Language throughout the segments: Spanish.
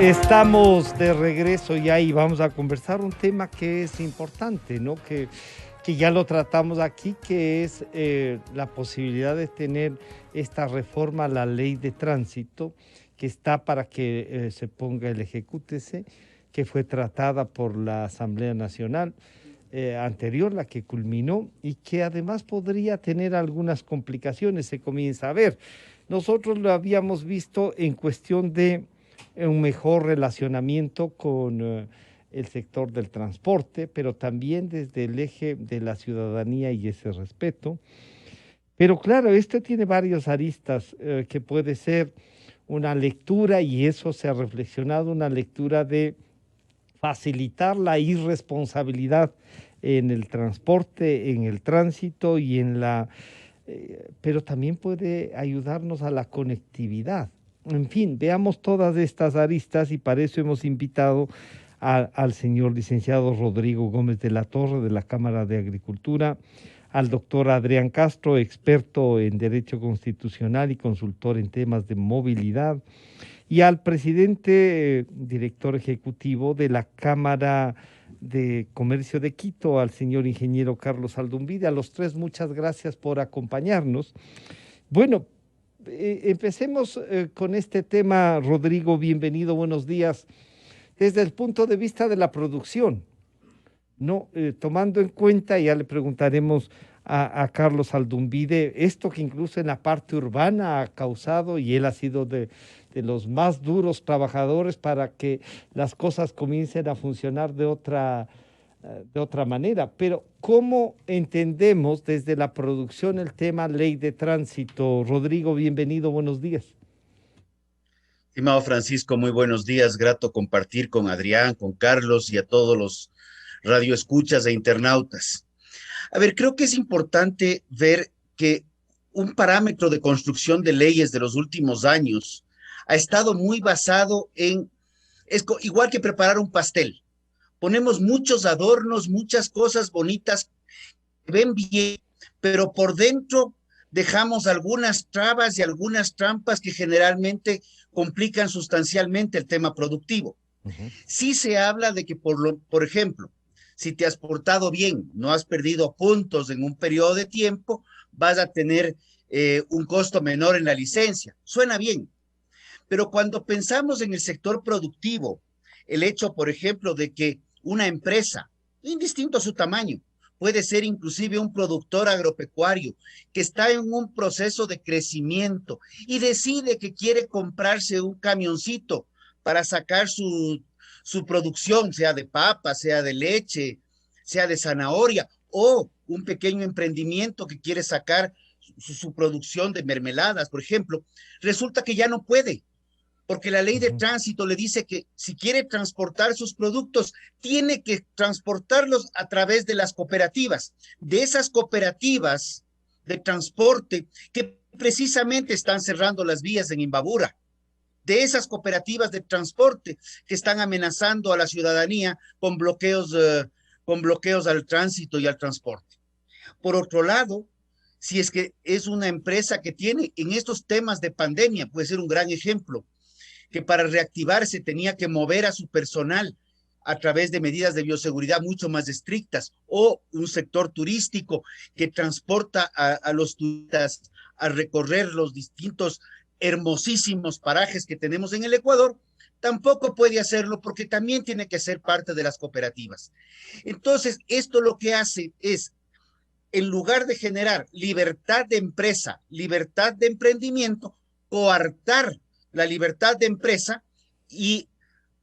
Estamos de regreso ya y vamos a conversar un tema que es importante, ¿no? Que ya lo tratamos aquí, que es la posibilidad de tener esta reforma a la ley de tránsito, que está para que se ponga el ejecútese, que fue tratada por la Asamblea Nacional anterior, la que culminó, y que además podría tener algunas complicaciones, se comienza a ver. Nosotros lo habíamos visto en cuestión de un mejor relacionamiento con el sector del transporte, pero también desde el eje de la ciudadanía y ese respeto. Pero claro, este tiene varias aristas que puede ser una lectura, y eso se ha reflexionado, una lectura de facilitar la irresponsabilidad en el transporte, en el tránsito y en la pero también puede ayudarnos a la conectividad. En fin, veamos todas estas aristas y para eso hemos invitado al señor licenciado Rodrigo Gómez de la Torre de la Cámara de Agricultura, al doctor Adrián Castro, experto en Derecho Constitucional y consultor en temas de movilidad, y al presidente, director ejecutivo de la Cámara de Comercio de Quito, al señor ingeniero Carlos Aldumbide. A los tres, muchas gracias por acompañarnos. Bueno, empecemos con este tema. Rodrigo, bienvenido, buenos días. Desde el punto de vista de la producción, no, tomando en cuenta, ya le preguntaremos a Carlos Aldumbide, esto que incluso en la parte urbana ha causado, y él ha sido de los más duros trabajadores para que las cosas comiencen a funcionar de otra manera. Pero ¿cómo entendemos desde la producción el tema ley de tránsito? Rodrigo, bienvenido, buenos días. Estimado Francisco, muy buenos días. Grato compartir con Adrián, con Carlos y a todos los radioescuchas e internautas. A ver, creo que es importante ver que un parámetro de construcción de leyes de los últimos años ha estado muy basado en, igual que preparar un pastel. Ponemos muchos adornos, muchas cosas bonitas que ven bien, pero por dentro dejamos algunas trabas y algunas trampas que generalmente complican sustancialmente el tema productivo. Uh -huh. Sí se habla de que, por ejemplo, si te has portado bien, no has perdido puntos en un periodo de tiempo, vas a tener un costo menor en la licencia. Suena bien, pero cuando pensamos en el sector productivo, el hecho, por ejemplo, de que una empresa, indistinto a su tamaño, puede ser inclusive un productor agropecuario que está en un proceso de crecimiento y decide que quiere comprarse un camioncito para sacar su producción, sea de papa, sea de leche, sea de zanahoria, o un pequeño emprendimiento que quiere sacar su producción de mermeladas, por ejemplo, resulta que ya no puede, porque la ley de tránsito le dice que si quiere transportar sus productos, tiene que transportarlos a través de las cooperativas, de esas cooperativas de transporte que precisamente están cerrando las vías en Imbabura, de esas cooperativas de transporte que están amenazando a la ciudadanía con bloqueos al tránsito y al transporte. Por otro lado, si es que es una empresa que tiene en estos temas de pandemia, puede ser un gran ejemplo, que para reactivarse tenía que mover a su personal a través de medidas de bioseguridad mucho más estrictas, o un sector turístico que transporta a los turistas a recorrer los distintos hermosísimos parajes que tenemos en el Ecuador, tampoco puede hacerlo porque también tiene que ser parte de las cooperativas. Entonces, esto lo que hace es, en lugar de generar libertad de empresa, libertad de emprendimiento, coartar la libertad de empresa y,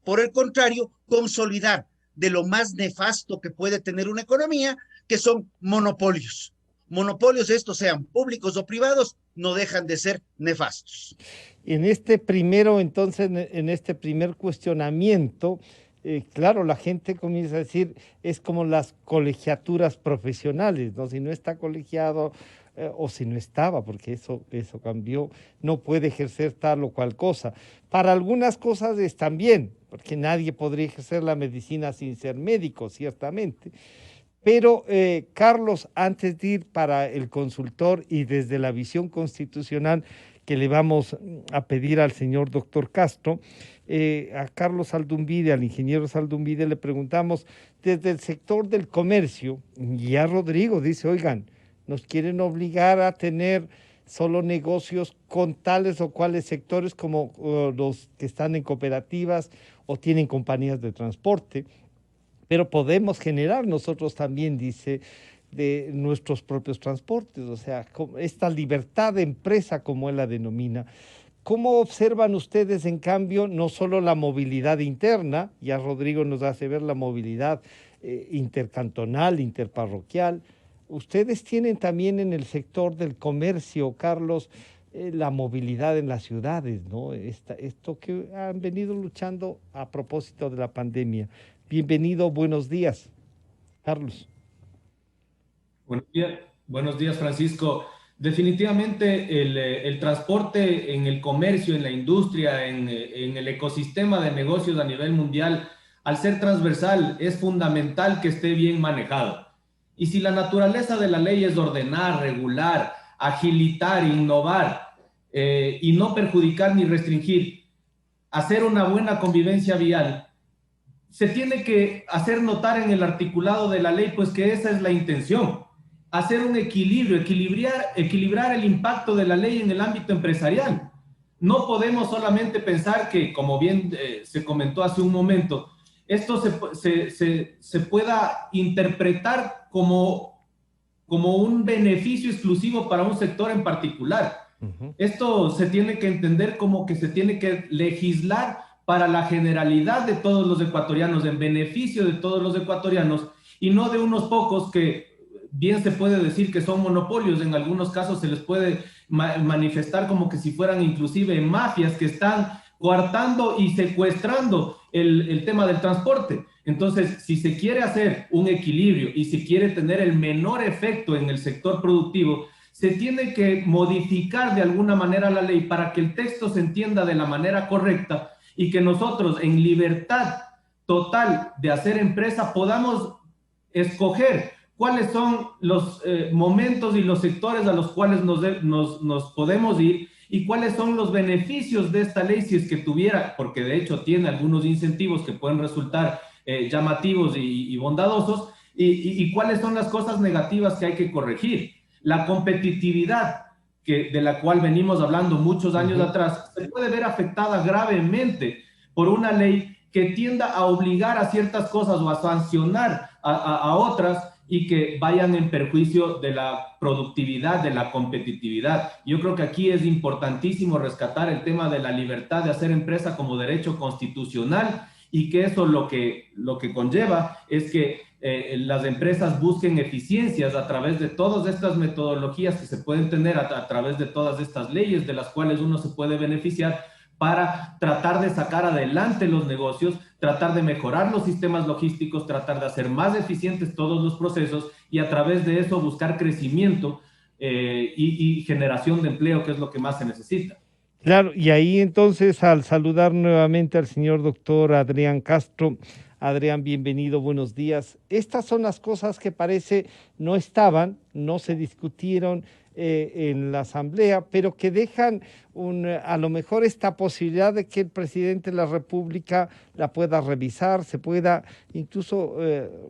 por el contrario, consolidar de lo más nefasto que puede tener una economía, que son monopolios. Monopolios, estos sean públicos o privados, no dejan de ser nefastos. En este primero, entonces, en este primer cuestionamiento, claro, la gente comienza a decir, es como las colegiaturas profesionales, ¿no? Si no está colegiado o si no estaba, porque eso cambió, no puede ejercer tal o cual cosa. Para algunas cosas están bien, porque nadie podría ejercer la medicina sin ser médico, ciertamente. Pero, Carlos, antes de ir para el consultor y desde la visión constitucional que le vamos a pedir al señor doctor Castro, a Carlos Aldumbide, al ingeniero Aldumbide, le preguntamos desde el sector del comercio, y a Rodrigo dice, oigan, nos quieren obligar a tener solo negocios con tales o cuales sectores como los que están en cooperativas o tienen compañías de transporte, pero podemos generar nosotros también, dice, de nuestros propios transportes, o sea, esta libertad de empresa, como él la denomina. ¿Cómo observan ustedes, en cambio, no solo la movilidad interna, ya Rodrigo nos hace ver la movilidad intercantonal, interparroquial? Ustedes tienen también en el sector del comercio, Carlos, la movilidad en las ciudades, ¿no? Esto que han venido luchando a propósito de la pandemia. Bienvenido, buenos días, Carlos. Buenos días, Francisco. Definitivamente el transporte en el comercio, en la industria, en el ecosistema de negocios a nivel mundial, al ser transversal, es fundamental que esté bien manejado. Y si la naturaleza de la ley es ordenar, regular, agilitar, innovar y no perjudicar ni restringir, hacer una buena convivencia vial, se tiene que hacer notar en el articulado de la ley, pues que esa es la intención, hacer un equilibrio, equilibrar el impacto de la ley en el ámbito empresarial. No podemos solamente pensar que, como bien se comentó hace un momento, esto se pueda interpretar como un beneficio exclusivo para un sector en particular. Esto se tiene que entender como que se tiene que legislar para la generalidad de todos los ecuatorianos, en beneficio de todos los ecuatorianos, y no de unos pocos que bien se puede decir que son monopolios. En algunos casos se les puede manifestar como que si fueran inclusive mafias que están coartando y secuestrando el tema del transporte. Entonces, si se quiere hacer un equilibrio y si quiere tener el menor efecto en el sector productivo, se tiene que modificar de alguna manera la ley para que el texto se entienda de la manera correcta y que nosotros, en libertad total de hacer empresa, podamos escoger cuáles son los momentos y los sectores a los cuales nos podemos ir y cuáles son los beneficios de esta ley si es que tuviera, porque de hecho tiene algunos incentivos que pueden resultar llamativos y bondadosos, y cuáles son las cosas negativas que hay que corregir. La competitividad de la cual venimos hablando muchos años atrás, se puede ver afectada gravemente por una ley que tienda a obligar a ciertas cosas o a sancionar a otras y que vayan en perjuicio de la productividad, de la competitividad. Yo creo que aquí es importantísimo rescatar el tema de la libertad de hacer empresa como derecho constitucional, y que eso lo que conlleva es que las empresas busquen eficiencias a través de todas estas metodologías que se pueden tener a través de todas estas leyes de las cuales uno se puede beneficiar para tratar de sacar adelante los negocios, tratar de mejorar los sistemas logísticos, tratar de hacer más eficientes todos los procesos y a través de eso buscar crecimiento y generación de empleo, que es lo que más se necesita. Claro, y ahí entonces al saludar nuevamente al señor doctor Adrián Castro. Adrián, bienvenido, buenos días. Estas son las cosas que parece no estaban, no se discutieron en la Asamblea, pero que dejan a lo mejor esta posibilidad de que el presidente de la República la pueda revisar, se pueda incluso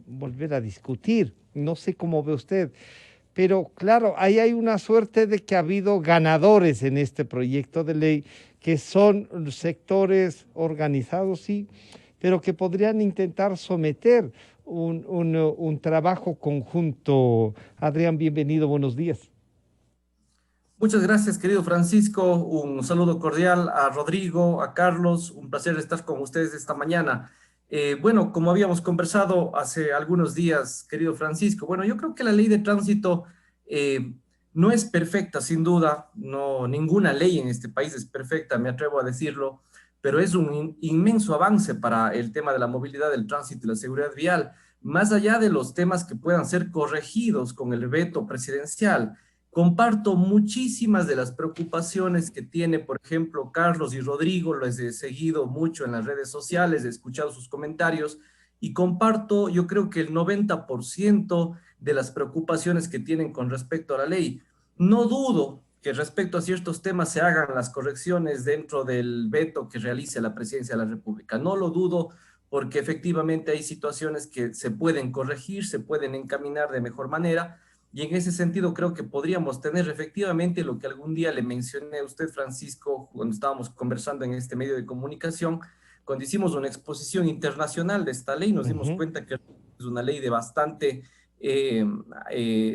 volver a discutir. No sé cómo ve usted. Pero claro, ahí hay una suerte de que ha habido ganadores en este proyecto de ley, que son sectores organizados, sí, pero que podrían intentar someter un trabajo conjunto. Adrián, bienvenido, buenos días. Muchas gracias, querido Francisco. Un saludo cordial a Rodrigo, a Carlos. Un placer estar con ustedes esta mañana. Bueno, como habíamos conversado hace algunos días, querido Francisco, bueno, yo creo que la ley de tránsito no es perfecta, sin duda. No, ninguna ley en este país es perfecta, me atrevo a decirlo, pero es un inmenso avance para el tema de la movilidad, del tránsito y la seguridad vial, más allá de los temas que puedan ser corregidos con el veto presidencial. Comparto muchísimas de las preocupaciones que tiene, por ejemplo, Carlos y Rodrigo. Los he seguido mucho en las redes sociales, he escuchado sus comentarios y comparto, yo creo que el 90% de las preocupaciones que tienen con respecto a la ley. No dudo que respecto a ciertos temas se hagan las correcciones dentro del veto que realice la Presidencia de la República. No lo dudo porque efectivamente hay situaciones que se pueden corregir, se pueden encaminar de mejor manera, y en ese sentido creo que podríamos tener efectivamente lo que algún día le mencioné a usted, Francisco, cuando estábamos conversando en este medio de comunicación, cuando hicimos una exposición internacional de esta ley, nos dimos cuenta que es una ley de bastante,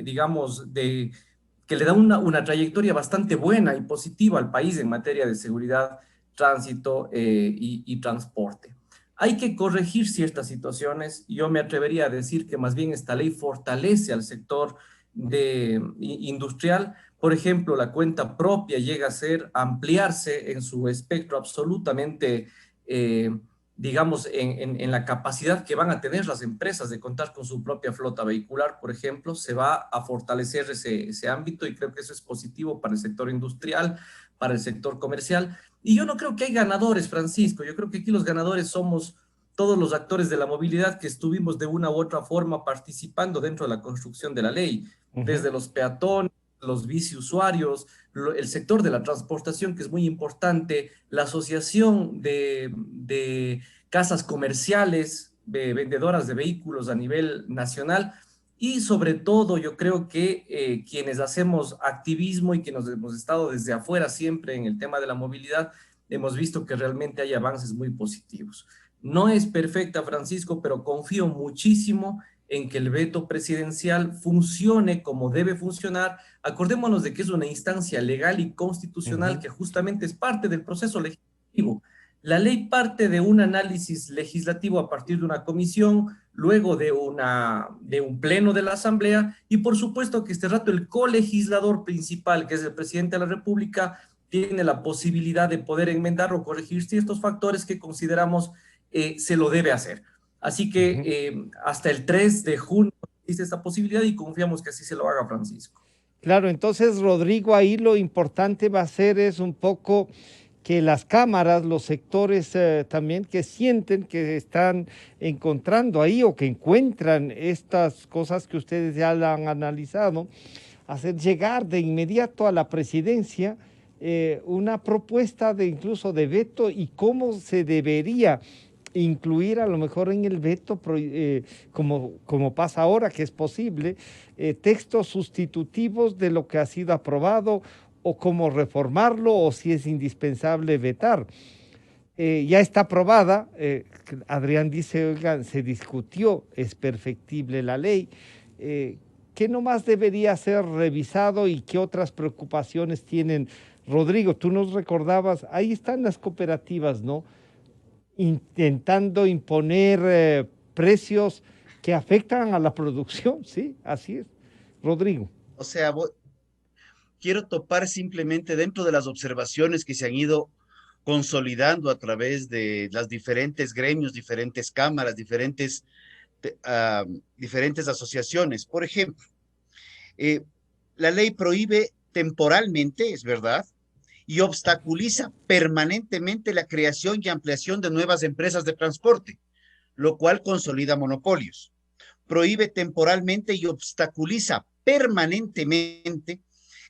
digamos, que le da una trayectoria bastante buena y positiva al país en materia de seguridad, tránsito y transporte. Hay que corregir ciertas situaciones. Yo me atrevería a decir que más bien esta ley fortalece al sector industrial. Por ejemplo, la cuenta propia llega a ser ampliarse en su espectro absolutamente, digamos, en la capacidad que van a tener las empresas de contar con su propia flota vehicular, por ejemplo, se va a fortalecer ese ámbito y creo que eso es positivo para el sector industrial, para el sector comercial. Y yo no creo que hay ganadores, Francisco. Yo creo que aquí los ganadores somos todos los actores de la movilidad que estuvimos de una u otra forma participando dentro de la construcción de la ley, desde los peatones, los biciusuarios, el sector de la transportación, que es muy importante, la asociación de casas comerciales, de vendedoras de vehículos a nivel nacional, y sobre todo yo creo que quienes hacemos activismo y que nos hemos estado desde afuera siempre en el tema de la movilidad, hemos visto que realmente hay avances muy positivos. No es perfecta, Francisco, pero confío muchísimo en que el veto presidencial funcione como debe funcionar. Acordémonos de que es una instancia legal y constitucional que justamente es parte del proceso legislativo. La ley parte de un análisis legislativo a partir de una comisión, luego de un pleno de la Asamblea, y por supuesto que este rato el colegislador principal, que es el presidente de la República, tiene la posibilidad de poder enmendar o corregir ciertos factores que consideramos se lo debe hacer. Así que hasta el 3 de junio existe esta posibilidad y confiamos que así se lo haga, Francisco. Claro, entonces, Rodrigo, ahí lo importante va a ser es un poco que las cámaras, los sectores también que sienten que están encontrando ahí o que encuentran estas cosas que ustedes ya la han analizado, hacer llegar de inmediato a la presidencia una propuesta de incluso de veto y cómo se debería incluir a lo mejor en el veto, como pasa ahora que es posible, textos sustitutivos de lo que ha sido aprobado o cómo reformarlo o si es indispensable vetar. Ya está aprobada, Adrián dice, oigan, se discutió, es perfectible la ley, ¿qué nomás debería ser revisado y qué otras preocupaciones tienen? Rodrigo, tú nos recordabas, ahí están las cooperativas, ¿no? Intentando imponer precios que afectan a la producción, sí, así es. Rodrigo. O sea, quiero topar simplemente dentro de las observaciones que se han ido consolidando a través de las diferentes gremios, diferentes cámaras, diferentes asociaciones. Por ejemplo, la ley prohíbe temporalmente, es verdad, y obstaculiza permanentemente la creación y ampliación de nuevas empresas de transporte, lo cual consolida monopolios. Prohíbe temporalmente y obstaculiza permanentemente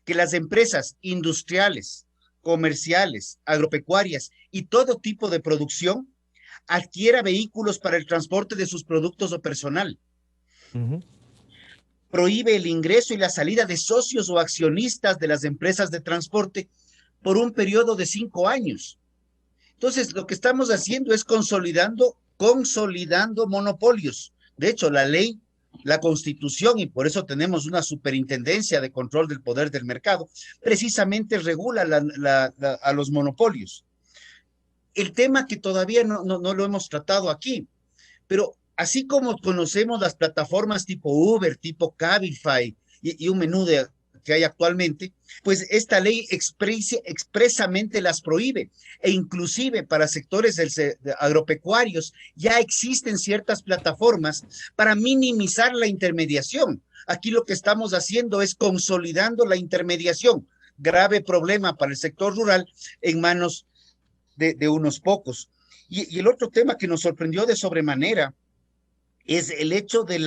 que las empresas industriales, comerciales, agropecuarias y todo tipo de producción adquiera vehículos para el transporte de sus productos o personal. Prohíbe el ingreso y la salida de socios o accionistas de las empresas de transporte por un periodo de 5 años. Entonces, lo que estamos haciendo es consolidando monopolios. De hecho, la ley, la Constitución, y por eso tenemos una superintendencia de control del poder del mercado, precisamente regula a los monopolios. El tema que todavía no lo hemos tratado aquí, pero así como conocemos las plataformas tipo Uber, tipo Cabify y un menú que hay actualmente, pues esta ley expresamente las prohíbe, e inclusive para sectores agropecuarios ya existen ciertas plataformas para minimizar la intermediación. Aquí lo que estamos haciendo es consolidando la intermediación, grave problema para el sector rural en manos de unos pocos. Y el otro tema que nos sorprendió de sobremanera es el hecho de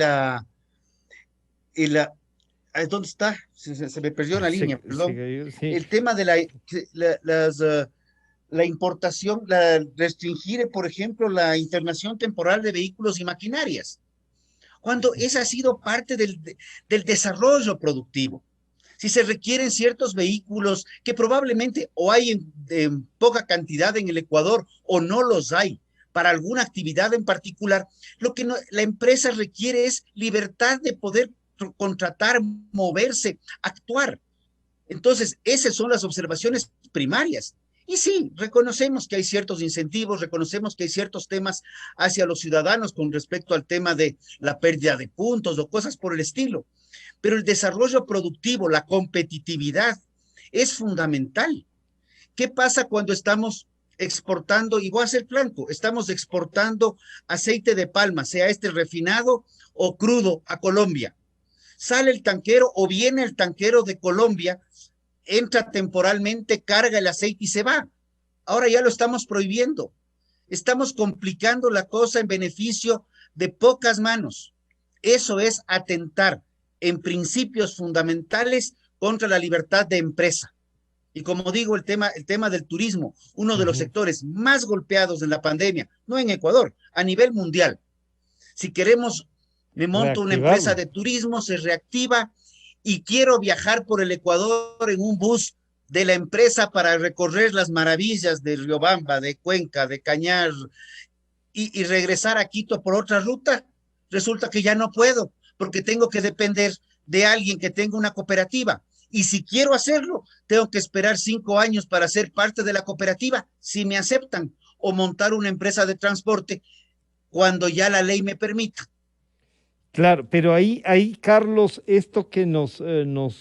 ¿dónde está? Se me perdió la línea, perdón. Sí. El tema de la importación, restringir, por ejemplo, la internación temporal de vehículos y maquinarias, cuando esa ha sido parte del desarrollo productivo. Si se requieren ciertos vehículos que probablemente o hay en poca cantidad en el Ecuador o no los hay para alguna actividad en particular, lo que la empresa requiere es libertad de poder contratar, moverse, actuar. Entonces, esas son las observaciones primarias. Y sí, reconocemos que hay ciertos incentivos, reconocemos que hay ciertos temas hacia los ciudadanos con respecto al tema de la pérdida de puntos o cosas por el estilo. Pero el desarrollo productivo, la competitividad, es fundamental. ¿Qué pasa cuando estamos exportando, y voy a ser franco, estamos exportando aceite de palma, sea este refinado o crudo, a Colombia? Sale el tanquero o viene el tanquero de Colombia, entra temporalmente, carga el aceite y se va. Ahora ya lo estamos prohibiendo. Estamos complicando la cosa en beneficio de pocas manos. Eso es atentar en principios fundamentales contra la libertad de empresa. Y como digo, el tema del turismo, uno de los sectores más golpeados en la pandemia, no en Ecuador, a nivel mundial. Si queremos, me monto una empresa de turismo, se reactiva y quiero viajar por el Ecuador en un bus de la empresa para recorrer las maravillas de Riobamba, de Cuenca, de Cañar y regresar a Quito por otra ruta, resulta que ya no puedo porque tengo que depender de alguien que tenga una cooperativa. Y si quiero hacerlo, tengo que esperar 5 años para ser parte de la cooperativa, si me aceptan, o montar una empresa de transporte cuando ya la ley me permita. Claro, pero ahí Carlos, esto que nos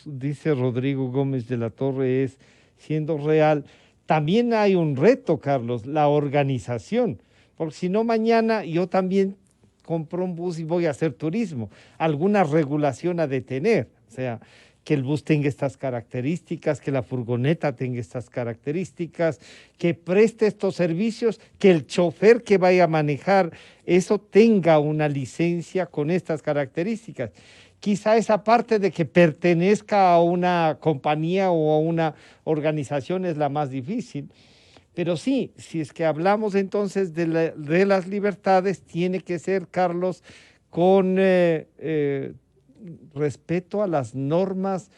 dice Rodrigo Gómez de la Torre es, siendo real, también hay un reto, Carlos, la organización, porque si no mañana yo también compro un bus y voy a hacer turismo, alguna regulación ha de tener, o sea, que el bus tenga estas características, que la furgoneta tenga estas características, que preste estos servicios, que el chofer que vaya a manejar eso tenga una licencia con estas características. Quizá esa parte de que pertenezca a una compañía o a una organización es la más difícil. Pero sí, si es que hablamos entonces de las libertades, tiene que ser, Carlos, con respeto a las normas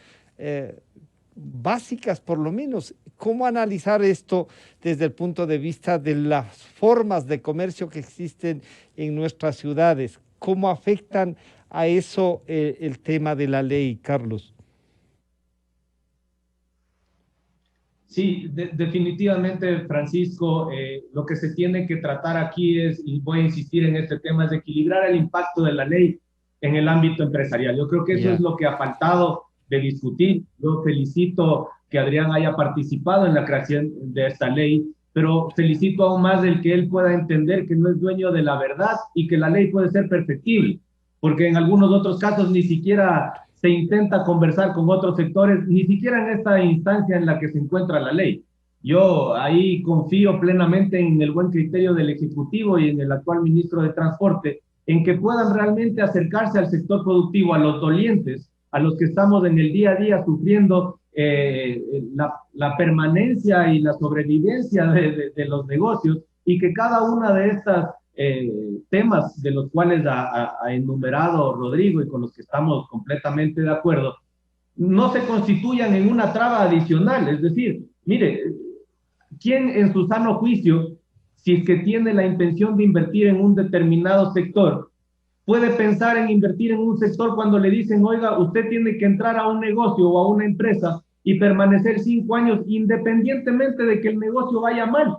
básicas, por lo menos. ¿Cómo analizar esto desde el punto de vista de las formas de comercio que existen en nuestras ciudades? ¿Cómo afectan a eso el tema de la ley, Carlos? Sí, definitivamente, Francisco, lo que se tiene que tratar aquí es, y voy a insistir en este tema, es equilibrar el impacto de la ley en el ámbito empresarial. Yo creo que eso es lo que ha faltado de discutir. Yo felicito que Adrián haya participado en la creación de esta ley, pero felicito aún más el que él pueda entender que no es dueño de la verdad y que la ley puede ser perfectible, porque en algunos otros casos ni siquiera se intenta conversar con otros sectores, ni siquiera en esta instancia en la que se encuentra la ley. Yo ahí confío plenamente en el buen criterio del Ejecutivo y en el actual ministro de Transporte, en que puedan realmente acercarse al sector productivo, a los dolientes, a los que estamos en el día a día sufriendo la permanencia y la sobrevivencia de los negocios, y que cada una de estas temas de los cuales ha enumerado Rodrigo y con los que estamos completamente de acuerdo, no se constituyan en una traba adicional. Es decir, mire, ¿quién en su sano juicio, si es que tiene la intención de invertir en un determinado sector, puede pensar en invertir en un sector cuando le dicen, oiga, usted tiene que entrar a un negocio o a una empresa y permanecer 5 años independientemente de que el negocio vaya mal?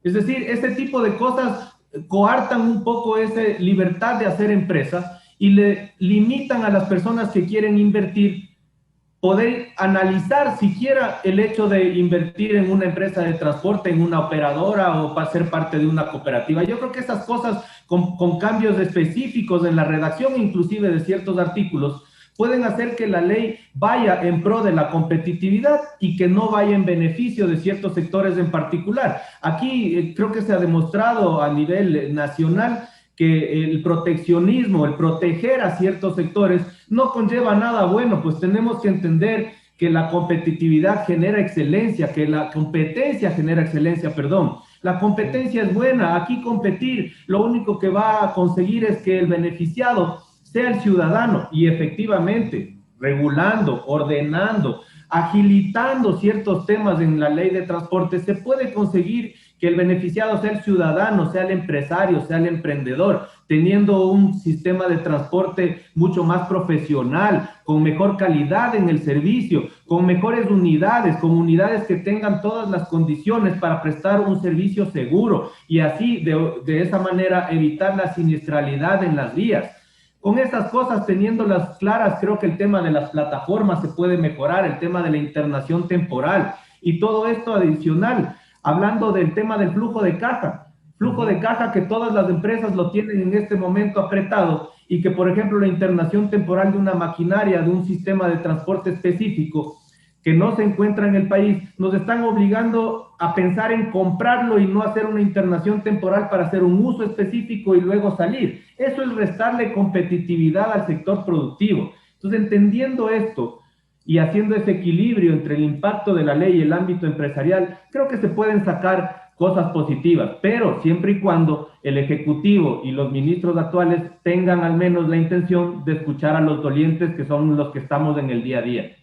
Es decir, este tipo de cosas coartan un poco esa libertad de hacer empresa y le limitan a las personas que quieren invertir poder analizar siquiera el hecho de invertir en una empresa de transporte, en una operadora o para ser parte de una cooperativa. Yo creo que estas cosas, con cambios específicos en la redacción inclusive de ciertos artículos, pueden hacer que la ley vaya en pro de la competitividad y que no vaya en beneficio de ciertos sectores en particular. Aquí creo que se ha demostrado a nivel nacional que el proteccionismo, el proteger a ciertos sectores, no conlleva nada bueno, pues tenemos que entender que la competitividad genera excelencia, que la competencia genera excelencia, perdón. La competencia es buena, aquí competir lo único que va a conseguir es que el beneficiado sea el ciudadano y efectivamente regulando, ordenando, agilitando ciertos temas en la ley de transporte, se puede conseguir que el beneficiado sea el ciudadano, sea el empresario, sea el emprendedor, teniendo un sistema de transporte mucho más profesional, con mejor calidad en el servicio, con mejores unidades, con unidades que tengan todas las condiciones para prestar un servicio seguro y así de esa manera evitar la siniestralidad en las vías. Con estas cosas, teniéndolas claras, creo que el tema de las plataformas se puede mejorar, el tema de la internación temporal y todo esto adicional, hablando del tema del flujo de caja que todas las empresas lo tienen en este momento apretado y que, por ejemplo, la internación temporal de una maquinaria, de un sistema de transporte específico que no se encuentra en el país, nos están obligando a pensar en comprarlo y no hacer una internación temporal para hacer un uso específico y luego salir. Eso es restarle competitividad al sector productivo. Entonces, entendiendo esto y haciendo ese equilibrio entre el impacto de la ley y el ámbito empresarial, creo que se pueden sacar cosas positivas, pero siempre y cuando el Ejecutivo y los ministros actuales tengan al menos la intención de escuchar a los dolientes, que son los que estamos en el día a día.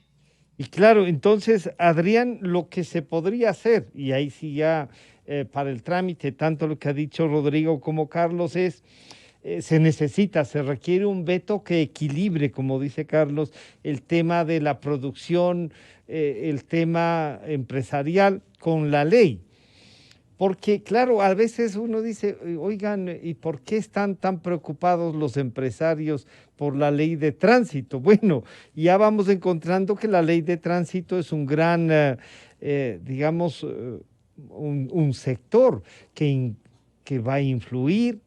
Y claro, entonces, Adrián, lo que se podría hacer, y ahí sí ya para el trámite, tanto lo que ha dicho Rodrigo como Carlos, es, se requiere un veto que equilibre, como dice Carlos, el tema de la producción, el tema empresarial con la ley. Porque, claro, a veces uno dice, oigan, ¿y por qué están tan preocupados los empresarios por la ley de tránsito? Bueno, ya vamos encontrando que la ley de tránsito es un gran, digamos, un sector que va a influir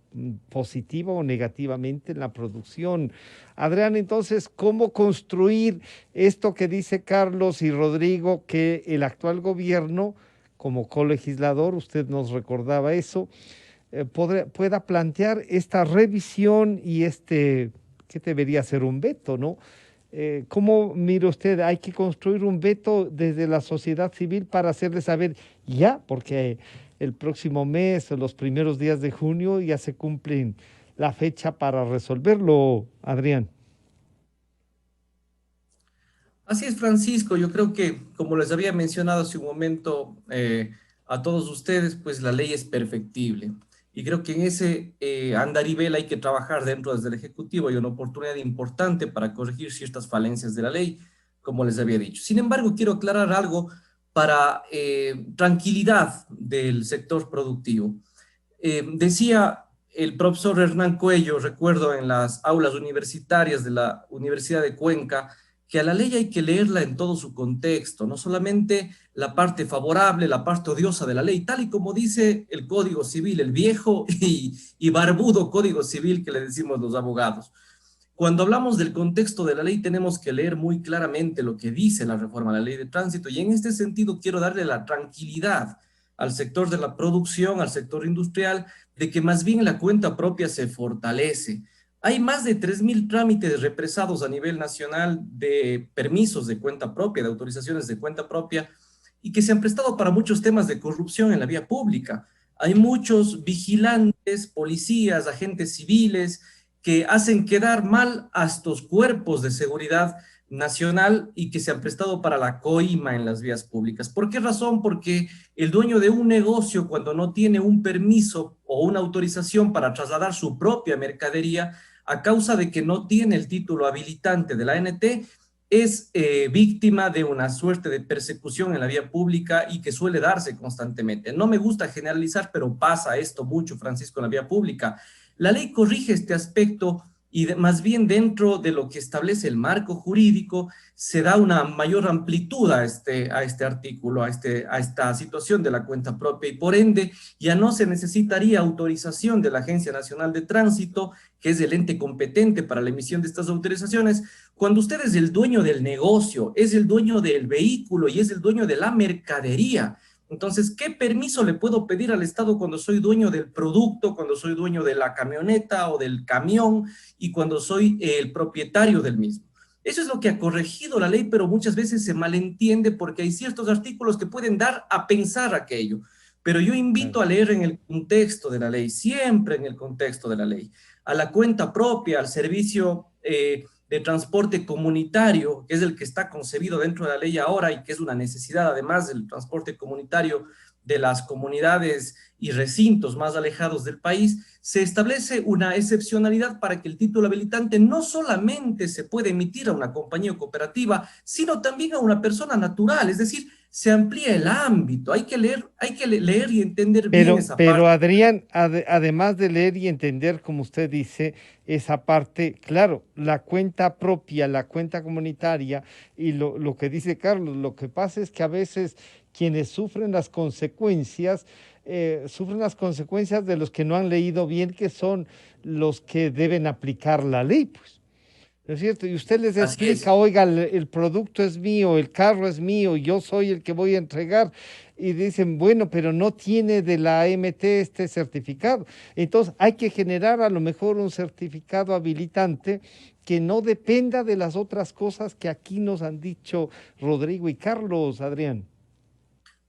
positiva o negativamente en la producción. Adrián, entonces, ¿cómo construir esto que dice Carlos y Rodrigo, que el actual gobierno, como colegislador, usted nos recordaba eso, pueda plantear esta revisión y que debería ser un veto, ¿no? ¿Cómo mira usted? Hay que construir un veto desde la sociedad civil para hacerle saber ya, porque el próximo mes, los primeros días de junio, ya se cumplen la fecha para resolverlo, Adrián. Así es, Francisco. Yo creo que, como les había mencionado hace un momento a todos ustedes, pues la ley es perfectible. Y creo que en ese andarivel hay que trabajar dentro desde el Ejecutivo. Hay una oportunidad importante para corregir ciertas falencias de la ley, como les había dicho. Sin embargo, quiero aclarar algo para tranquilidad del sector productivo. Decía el profesor Hernán Cuello, recuerdo en las aulas universitarias de la Universidad de Cuenca, que a la ley hay que leerla en todo su contexto, no solamente la parte favorable, la parte odiosa de la ley, tal y como dice el Código Civil, el viejo y barbudo Código Civil que le decimos los abogados. Cuando hablamos del contexto de la ley tenemos que leer muy claramente lo que dice la reforma de la ley de tránsito, y en este sentido quiero darle la tranquilidad al sector de la producción, al sector industrial, de que más bien la cuenta propia se fortalece. Hay más de 3.000 trámites represados a nivel nacional de permisos de cuenta propia, de autorizaciones de cuenta propia, y que se han prestado para muchos temas de corrupción en la vía pública. Hay muchos vigilantes, policías, agentes civiles que hacen quedar mal a estos cuerpos de seguridad nacional y que se han prestado para la coima en las vías públicas. ¿Por qué razón? Porque el dueño de un negocio, cuando no tiene un permiso o una autorización para trasladar su propia mercadería, a causa de que no tiene el título habilitante de la ANT, es víctima de una suerte de persecución en la vía pública y que suele darse constantemente. No me gusta generalizar, pero pasa esto mucho, Francisco, en la vía pública. La ley corrige este aspecto y más bien dentro de lo que establece el marco jurídico se da una mayor amplitud a este artículo, a esta situación de la cuenta propia, y por ende ya no se necesitaría autorización de la Agencia Nacional de Tránsito, que es el ente competente para la emisión de estas autorizaciones, cuando usted es el dueño del negocio, es el dueño del vehículo y es el dueño de la mercadería. Entonces, ¿qué permiso le puedo pedir al Estado cuando soy dueño del producto, cuando soy dueño de la camioneta o del camión y cuando soy el propietario del mismo? Eso es lo que ha corregido la ley, pero muchas veces se malentiende porque hay ciertos artículos que pueden dar a pensar aquello. Pero yo invito a leer en el contexto de la ley, siempre en el contexto de la ley, a la cuenta propia, al servicio de transporte comunitario, que es el que está concebido dentro de la ley ahora y que es una necesidad, además del transporte comunitario de las comunidades y recintos más alejados del país, se establece una excepcionalidad para que el título habilitante no solamente se puede emitir a una compañía o cooperativa, sino también a una persona natural, es decir, se amplía el ámbito. Hay que leer y entender bien esa Pero parte. Adrián, además de leer y entender, como usted dice, esa parte, claro, la cuenta propia, la cuenta comunitaria y lo que dice Carlos, lo que pasa es que a veces quienes sufren las consecuencias de los que no han leído bien, que son los que deben aplicar la ley, pues. ¿No es cierto? Y usted les Así explica, es. oiga, el producto es mío, el carro es mío, yo soy el que voy a entregar. Y dicen, bueno, pero no tiene de la AMT este certificado. Entonces hay que generar a lo mejor un certificado habilitante que no dependa de las otras cosas que aquí nos han dicho Rodrigo y Carlos, Adrián.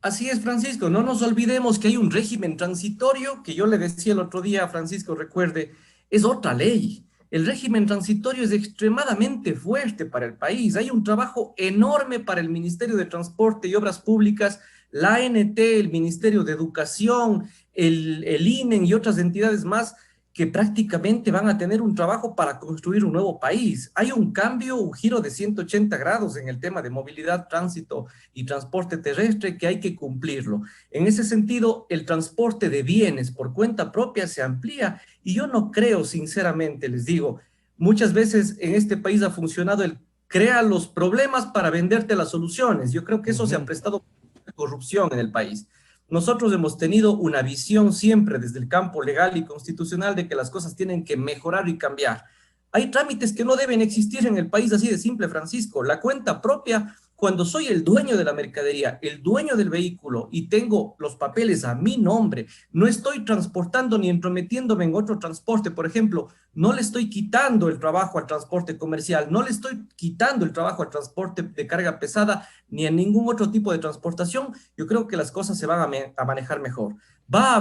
Así es, Francisco. No nos olvidemos que hay un régimen transitorio que yo le decía el otro día a Francisco, recuerde, es otra ley. El régimen transitorio es extremadamente fuerte para el país. Hay un trabajo enorme para el Ministerio de Transporte y Obras Públicas, la ANT, el Ministerio de Educación, el INEN y otras entidades más que prácticamente van a tener un trabajo para construir un nuevo país. Hay un cambio, un giro de 180 grados en el tema de movilidad, tránsito y transporte terrestre que hay que cumplirlo. En ese sentido, el transporte de bienes por cuenta propia se amplía y yo no creo, sinceramente, les digo, muchas veces en este país ha funcionado el crea los problemas para venderte las soluciones. Yo creo que eso se ha Ujú. prestado a corrupción en el país. Nosotros hemos tenido una visión siempre desde el campo legal y constitucional de que las cosas tienen que mejorar y cambiar. Hay trámites que no deben existir en el país así de simple, Francisco. La cuenta propia, cuando soy el dueño de la mercadería, el dueño del vehículo y tengo los papeles a mi nombre, no estoy transportando ni entrometiéndome en otro transporte. Por ejemplo, no le estoy quitando el trabajo al transporte comercial, no le estoy quitando el trabajo al transporte de carga pesada ni a ningún otro tipo de transportación. Yo creo que las cosas se van a manejar mejor. Sí. Va a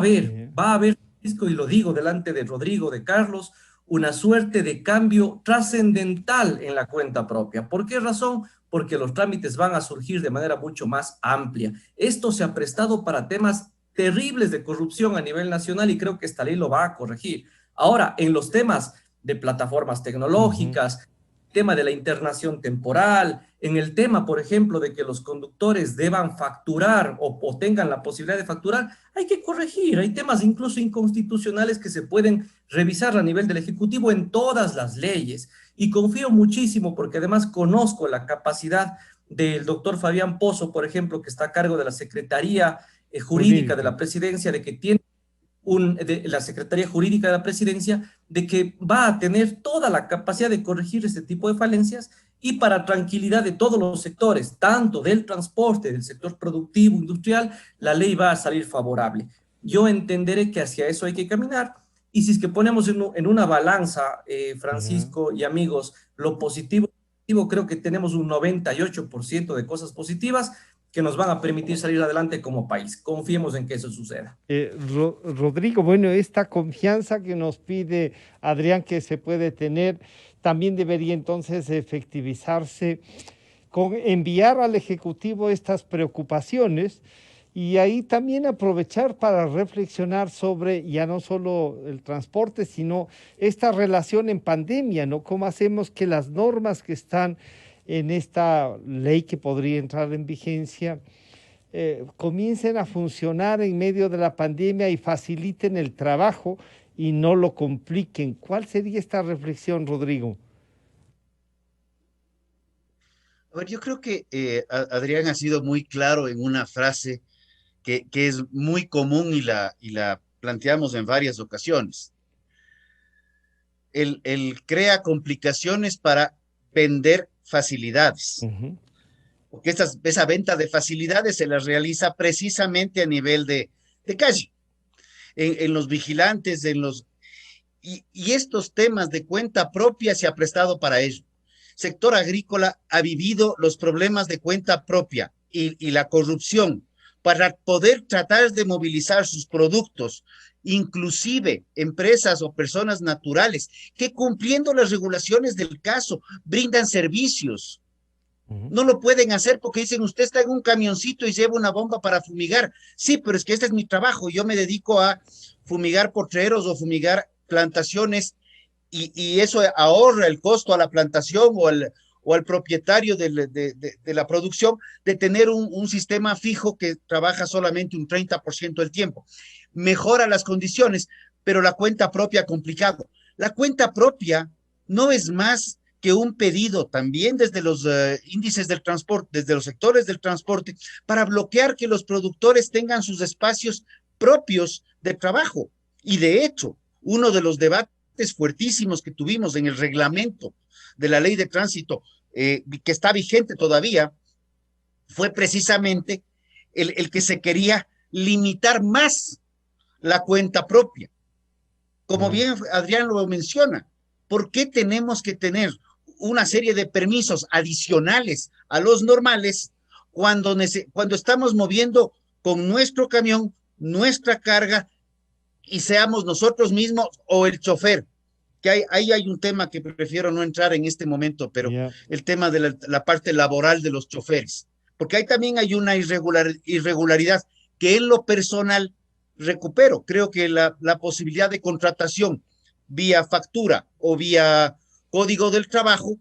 haber, Francisco, y lo digo delante de Rodrigo, de Carlos, una suerte de cambio trascendental en la cuenta propia. ¿Por qué razón? Porque los trámites van a surgir de manera mucho más amplia. Esto se ha prestado para temas terribles de corrupción a nivel nacional y creo que esta ley lo va a corregir. Ahora, en los temas de plataformas Ujú. tecnológicas, tema de la internación temporal, en el tema, por ejemplo, de que los conductores deban facturar o tengan la posibilidad de facturar, hay que corregir. Hay temas incluso inconstitucionales que se pueden revisar a nivel del Ejecutivo en todas las leyes. Y confío muchísimo porque además conozco la capacidad del doctor Fabián Pozo, por ejemplo, que está a cargo de la Secretaría Jurídica de Jurídica. la Presidencia, de que tiene de la Secretaría Jurídica de la Presidencia, de que va a tener toda la capacidad de corregir este tipo de falencias y para tranquilidad de todos los sectores, tanto del transporte, del sector productivo, industrial, la ley va a salir favorable. Yo entenderé que hacia eso hay que caminar y si es que ponemos en una balanza, Ujú. Francisco y amigos, lo positivo, creo que tenemos un 98% de cosas positivas que nos van a permitir salir adelante como país. Confiemos en que eso suceda. Rodrigo, bueno, esta confianza que nos pide Adrián que se puede tener, también debería entonces efectivizarse con enviar al Ejecutivo estas preocupaciones y ahí también aprovechar para reflexionar sobre ya no solo el transporte, sino esta relación en pandemia, ¿no? ¿Cómo hacemos que las normas que están en esta ley que podría entrar en vigencia comiencen a funcionar en medio de la pandemia y faciliten el trabajo y no lo compliquen? ¿Cuál sería esta reflexión, Rodrigo? A ver, yo creo que Adrián ha sido muy claro en una frase que es muy común y la planteamos en varias ocasiones. Él crea complicaciones para vender facilidades. Ujú. porque esa venta de facilidades se las realiza precisamente a nivel de calle, en los vigilantes, y estos temas de cuenta propia se ha prestado para ello. Sector agrícola ha vivido los problemas de cuenta propia y la corrupción para poder tratar de movilizar sus productos, inclusive empresas o personas naturales que cumpliendo las regulaciones del caso brindan servicios. No lo pueden hacer porque dicen, usted está en un camioncito y lleva una bomba para fumigar. Sí, pero es que este es mi trabajo. Yo me dedico a fumigar potreros o fumigar plantaciones y eso ahorra el costo a la plantación o al propietario de la producción de tener un sistema fijo que trabaja solamente un 30% del tiempo. Mejora las condiciones, pero la cuenta propia complicado. La cuenta propia no es más que un pedido también desde los índices del transporte, desde los sectores del transporte, para bloquear que los productores tengan sus espacios propios de trabajo. Y de hecho, uno de los debates fuertísimos que tuvimos en el reglamento de la ley de tránsito, que está vigente todavía, fue precisamente el que se quería limitar más la cuenta propia. Como bien Adrián lo menciona, ¿por qué tenemos que tener una serie de permisos adicionales a los normales cuando estamos moviendo con nuestro camión, nuestra carga, y seamos nosotros mismos o el chofer? Que ahí hay un tema que prefiero no entrar en este momento, pero el tema de la parte laboral de los choferes, porque ahí también hay una irregularidad que en lo personal recupero. Creo que la posibilidad de contratación vía factura o vía código del trabajo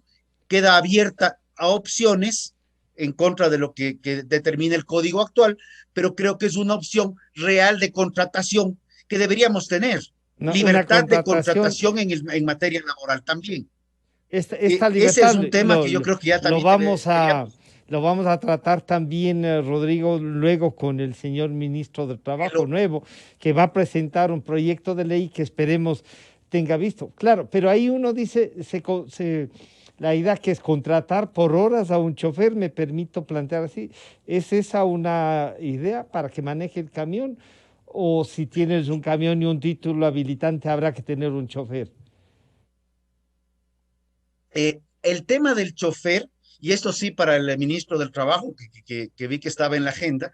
queda abierta a opciones en contra de lo que determina el código actual, pero creo que es una opción real de contratación que deberíamos tener. Libertad de contratación en materia laboral también. Esta libertad, ese es un tema que yo creo que ya también lo vamos a tratar también, Rodrigo, luego con el señor ministro del Trabajo nuevo, que va a presentar un proyecto de ley que esperemos tenga visto. Claro, pero ahí uno dice, la idea que es contratar por horas a un chofer, me permito plantear así, ¿es esa una idea para que maneje el camión? ¿O si tienes un camión y un título habilitante habrá que tener un chofer? El tema del chofer, y esto sí para el ministro del Trabajo, que vi que estaba en la agenda,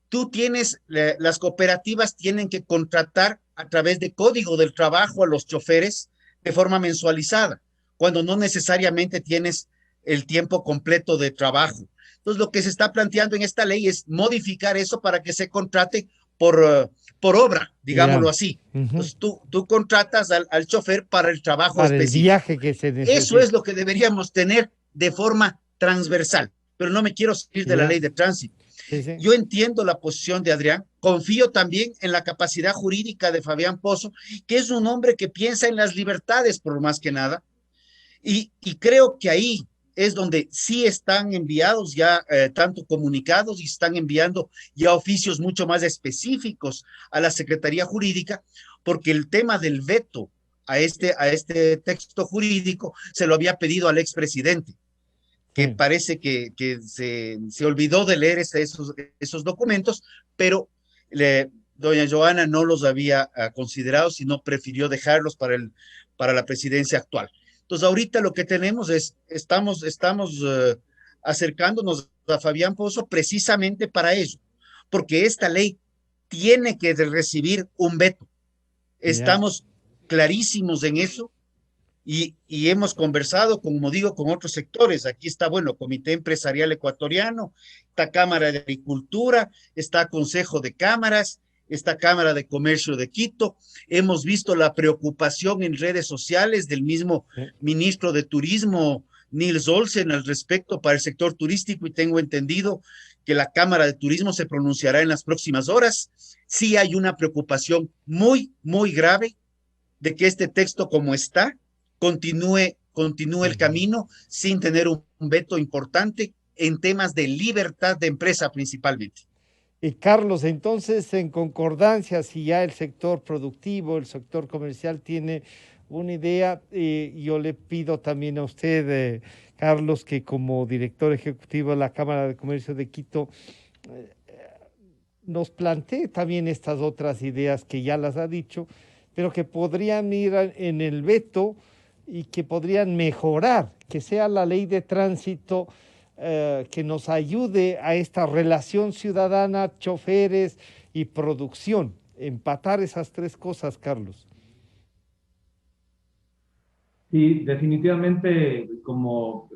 tú tienes, las cooperativas tienen que contratar a través de código del trabajo a los choferes de forma mensualizada, cuando no necesariamente tienes el tiempo completo de trabajo. Entonces, lo que se está planteando en esta ley es modificar eso para que se contrate por obra, digámoslo así. Entonces, tú contratas al chofer para el trabajo para específico. El viaje que se necesita. Eso es lo que deberíamos tener de forma transversal, pero no me quiero salir de la ley de tránsito. Sí. Yo entiendo la posición de Adrián, confío también en la capacidad jurídica de Fabián Pozo, que es un hombre que piensa en las libertades por más que nada, y creo que ahí es donde sí están enviados ya tanto comunicados y están enviando ya oficios mucho más específicos a la Secretaría Jurídica, porque el tema del veto a este texto jurídico se lo había pedido al expresidente, que parece que se olvidó de leer esos documentos, pero doña Joana no los había considerado, sino prefirió dejarlos para la presidencia actual. Entonces, ahorita lo que tenemos es, estamos acercándonos a Fabián Pozo precisamente para eso, porque esta ley tiene que recibir un veto. Estamos clarísimos en eso y hemos conversado, como digo, con otros sectores. Aquí está, bueno, Comité Empresarial Ecuatoriano, está Cámara de Agricultura, está Consejo de Cámaras, esta Cámara de Comercio de Quito. Hemos visto la preocupación en redes sociales del mismo ministro de Turismo, Nils Olsen, al respecto para el sector turístico, y tengo entendido que la Cámara de Turismo se pronunciará en las próximas horas. Sí hay una preocupación muy, muy grave de que este texto como está continúe el camino sin tener un veto importante en temas de libertad de empresa principalmente. Carlos, entonces, en concordancia, si ya el sector productivo, el sector comercial tiene una idea, yo le pido también a usted Carlos, que como director ejecutivo de la Cámara de Comercio de Quito, eh, nos plantee también estas otras ideas que ya las ha dicho, pero que podrían ir en el veto y que podrían mejorar, que sea la ley de tránsito que nos ayude a esta relación ciudadana, choferes y producción, empatar esas tres cosas, Carlos. Sí, definitivamente como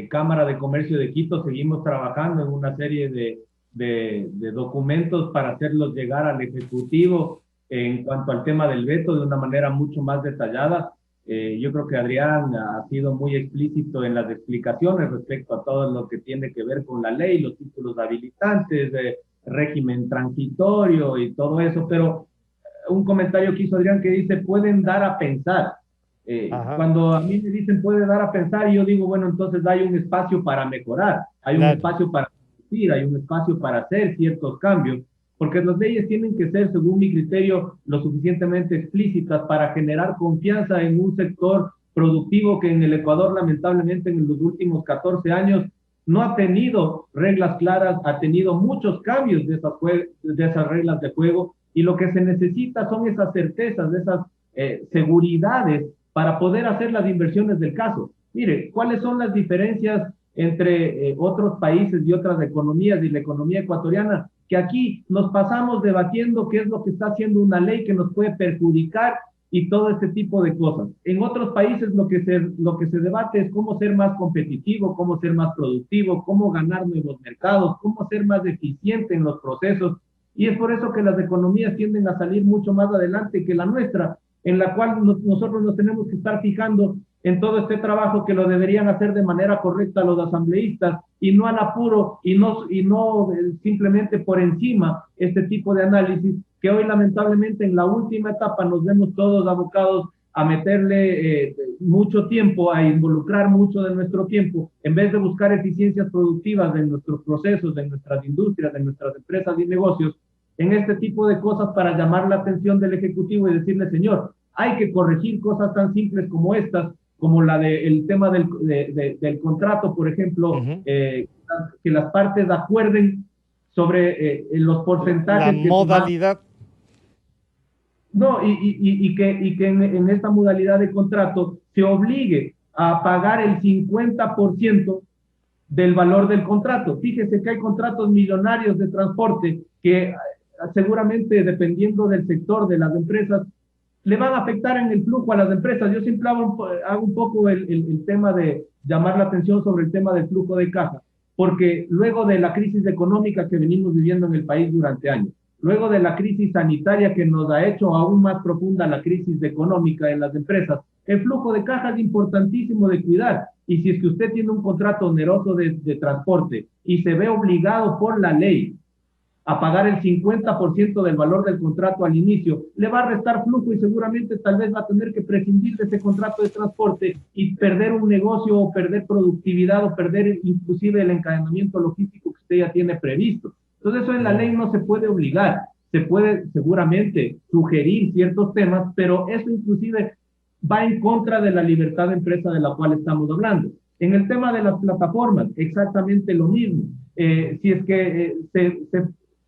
Cámara de Comercio de Quito seguimos trabajando en una serie de documentos para hacerlos llegar al Ejecutivo en cuanto al tema del veto de una manera mucho más detallada. Yo creo que Adrián ha sido muy explícito en las explicaciones respecto a todo lo que tiene que ver con la ley, los títulos habilitantes, régimen transitorio y todo eso, pero un comentario que hizo Adrián que dice, pueden dar a pensar. Cuando a mí me dicen puede dar a pensar, yo digo, bueno, entonces hay un espacio para mejorar, hay un espacio para discutir, hay un espacio para hacer ciertos cambios, porque las leyes tienen que ser, según mi criterio, lo suficientemente explícitas para generar confianza en un sector productivo que en el Ecuador, lamentablemente, en los últimos 14 años, no ha tenido reglas claras, ha tenido muchos cambios de esas reglas de juego, y lo que se necesita son esas certezas, esas seguridades para poder hacer las inversiones del caso. Mire, ¿cuáles son las diferencias entre otros países y otras economías y la economía ecuatoriana? Que aquí nos pasamos debatiendo qué es lo que está haciendo una ley que nos puede perjudicar y todo este tipo de cosas. En otros países lo que se debate es cómo ser más competitivo, cómo ser más productivo, cómo ganar nuevos mercados, cómo ser más eficiente en los procesos. Y es por eso que las economías tienden a salir mucho más adelante que la nuestra, en la cual nosotros nos tenemos que estar fijando en todo este trabajo que lo deberían hacer de manera correcta los asambleístas y no al apuro y no simplemente por encima este tipo de análisis que hoy lamentablemente en la última etapa nos vemos todos abocados a meterle mucho tiempo, a involucrar mucho de nuestro tiempo, en vez de buscar eficiencias productivas de nuestros procesos, de nuestras industrias, de nuestras empresas y negocios, en este tipo de cosas para llamar la atención del Ejecutivo y decirle, señor, hay que corregir cosas tan simples como estas, como el tema del contrato, por ejemplo, que las partes acuerden sobre los porcentajes. La modalidad. No, y que en esta modalidad de contrato se obligue a pagar el 50% del valor del contrato. Fíjese que hay contratos millonarios de transporte que seguramente, dependiendo del sector de las empresas, le van a afectar en el flujo a las empresas. Yo siempre hago un poco el tema de llamar la atención sobre el tema del flujo de caja, porque luego de la crisis económica que venimos viviendo en el país durante años, luego de la crisis sanitaria que nos ha hecho aún más profunda la crisis económica en las empresas, el flujo de caja es importantísimo de cuidar. Y si es que usted tiene un contrato oneroso de transporte y se ve obligado por la ley a pagar el 50% del valor del contrato al inicio, le va a restar flujo y seguramente tal vez va a tener que prescindir de ese contrato de transporte y perder un negocio o perder productividad o perder inclusive el encadenamiento logístico que usted ya tiene previsto. Entonces eso en la ley no se puede obligar, se puede seguramente sugerir ciertos temas, pero eso inclusive va en contra de la libertad de empresa de la cual estamos hablando. En el tema de las plataformas, exactamente lo mismo. Si es que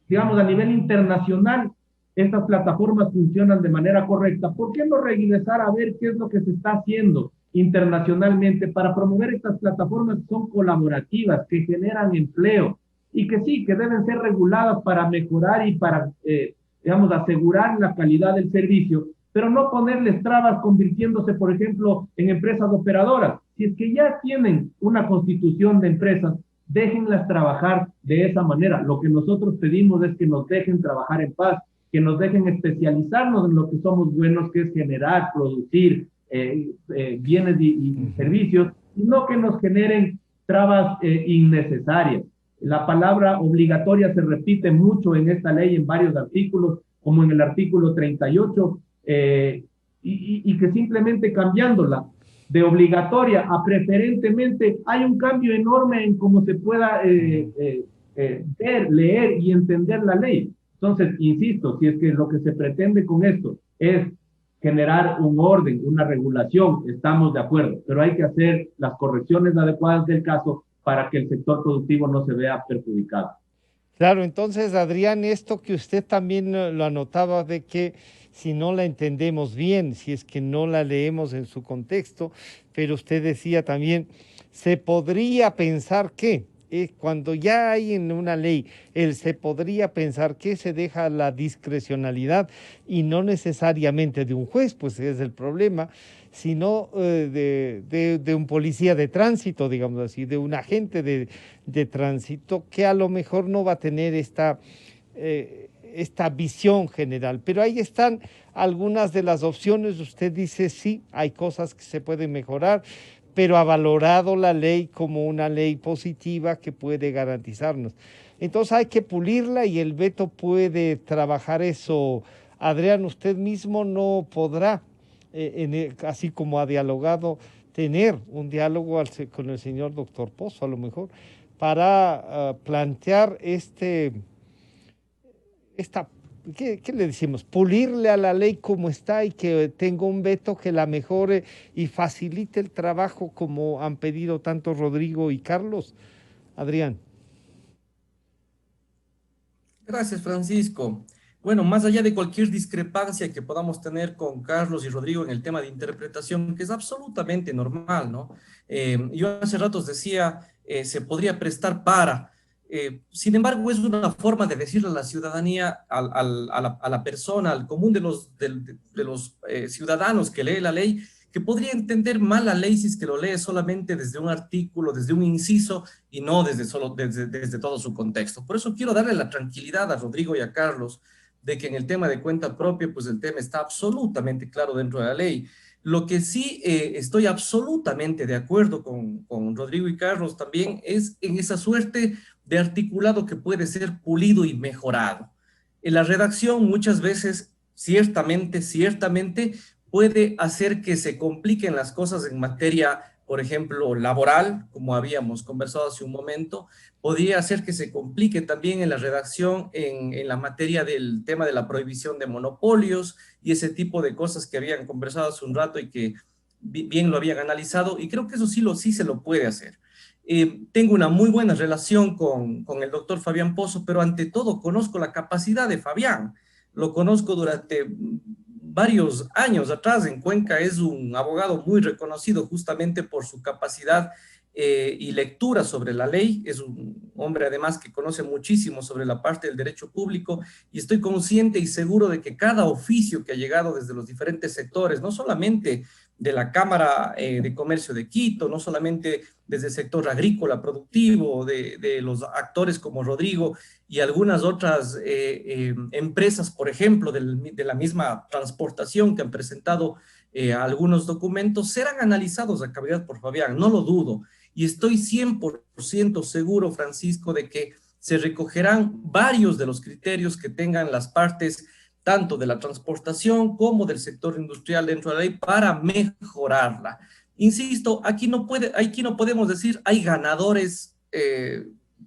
digamos, a nivel internacional, estas plataformas funcionan de manera correcta, ¿por qué no regresar a ver qué es lo que se está haciendo internacionalmente para promover estas plataformas que son colaborativas, que generan empleo y que sí, que deben ser reguladas para mejorar y para, digamos, asegurar la calidad del servicio, pero no ponerles trabas convirtiéndose, por ejemplo, en empresas operadoras? Si es que ya tienen una constitución de empresas, déjenlas trabajar de esa manera. Lo que nosotros pedimos es que nos dejen trabajar en paz, que nos dejen especializarnos en lo que somos buenos, que es generar, producir bienes y servicios, y no que nos generen trabas innecesarias. La palabra obligatoria se repite mucho en esta ley en varios artículos, como en el artículo 38, y que simplemente cambiándola de obligatoria a preferentemente, hay un cambio enorme en cómo se pueda ver, leer y entender la ley. Entonces, insisto, si es que lo que se pretende con esto es generar un orden, una regulación, estamos de acuerdo, pero hay que hacer las correcciones adecuadas del caso para que el sector productivo no se vea perjudicado. Claro, entonces, Adrián, esto que usted también lo anotaba de que si no la entendemos bien, si es que no la leemos en su contexto, pero usted decía también, se podría pensar que, cuando ya hay en una ley, se podría pensar que se deja la discrecionalidad y no necesariamente de un juez, pues es el problema, sino de un policía de tránsito, digamos así, de un agente de tránsito que a lo mejor no va a tener esta visión general. Pero ahí están algunas de las opciones. Usted dice, sí, hay cosas que se pueden mejorar, pero ha valorado la ley como una ley positiva que puede garantizarnos. Entonces hay que pulirla y el veto puede trabajar eso. Adrián, usted mismo no podrá, así como ha dialogado, tener un diálogo con el señor doctor Pozo, a lo mejor, para plantear ¿qué le decimos? Pulirle a la ley como está y que tenga un veto que la mejore y facilite el trabajo como han pedido tanto Rodrigo y Carlos. Adrián. Gracias, Francisco. Bueno, más allá de cualquier discrepancia que podamos tener con Carlos y Rodrigo en el tema de interpretación, que es absolutamente normal, ¿no? Yo hace ratos decía, se podría prestar para. Sin embargo, es una forma de decirle a la ciudadanía, a la persona, al común de los ciudadanos que lee la ley, que podría entender mal la ley si es que lo lee solamente desde un artículo, desde un inciso y no desde todo su contexto. Por eso quiero darle la tranquilidad a Rodrigo y a Carlos de que en el tema de cuenta propia, pues el tema está absolutamente claro dentro de la ley. Lo que sí estoy absolutamente de acuerdo con Rodrigo y Carlos también es en esa suerte de articulado que puede ser pulido y mejorado. En la redacción muchas veces, ciertamente, puede hacer que se compliquen las cosas en materia, por ejemplo, laboral, como habíamos conversado hace un momento. Podría hacer que se complique también en la redacción en la materia del tema de la prohibición de monopolios y ese tipo de cosas que habían conversado hace un rato y que bien lo habían analizado, y creo que eso sí se lo puede hacer. Tengo una muy buena relación con el doctor Fabián Pozo, pero ante todo conozco la capacidad de Fabián. Lo conozco durante varios años atrás en Cuenca. Es un abogado muy reconocido justamente por su capacidad y lectura sobre la ley. Es un hombre además que conoce muchísimo sobre la parte del derecho público, y estoy consciente y seguro de que cada oficio que ha llegado desde los diferentes sectores, no solamente de la Cámara de Comercio de Quito, no solamente desde el sector agrícola productivo, de los actores como Rodrigo y algunas otras empresas, por ejemplo, de la misma transportación que han presentado algunos documentos, serán analizados a cabalidad por Fabián, no lo dudo. Y estoy 100% seguro, Francisco, de que se recogerán varios de los criterios que tengan las partes tanto de la transportación como del sector industrial dentro de la ley para mejorarla. Insisto, aquí no podemos decir hay ganadores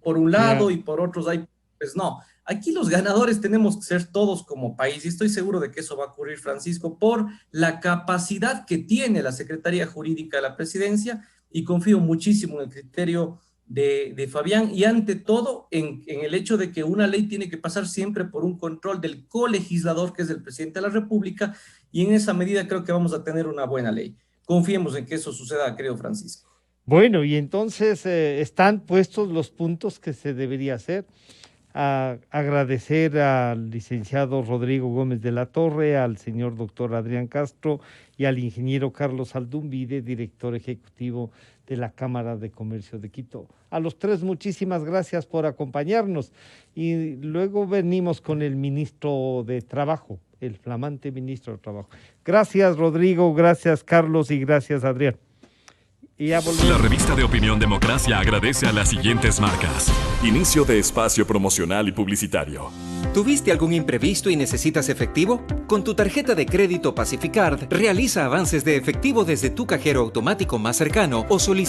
por un lado y por otros hay, pues no. Aquí los ganadores tenemos que ser todos como país, y estoy seguro de que eso va a ocurrir, Francisco, por la capacidad que tiene la Secretaría Jurídica de la Presidencia, y confío muchísimo en el criterio de Fabián, y ante todo en el hecho de que una ley tiene que pasar siempre por un control del colegislador, que es el presidente de la República, y en esa medida creo que vamos a tener una buena ley. Confiemos en que eso suceda, querido Francisco. Bueno, y entonces están puestos los puntos que se debería hacer. Agradecer al licenciado Rodrigo Gómez de la Torre, al señor doctor Adrián Castro y al ingeniero Carlos Aldunvide, director ejecutivo de la Cámara de Comercio de Quito. A los tres, muchísimas gracias por acompañarnos, y luego venimos con el ministro de Trabajo, el flamante ministro de Trabajo. Gracias, Rodrigo, gracias, Carlos, y gracias, Adrián. La revista de Opinión Democracia agradece a las siguientes marcas. Inicio de espacio promocional y publicitario. ¿Tuviste algún imprevisto y necesitas efectivo? Con tu tarjeta de crédito Pacificard, realiza avances de efectivo desde tu cajero automático más cercano o solicita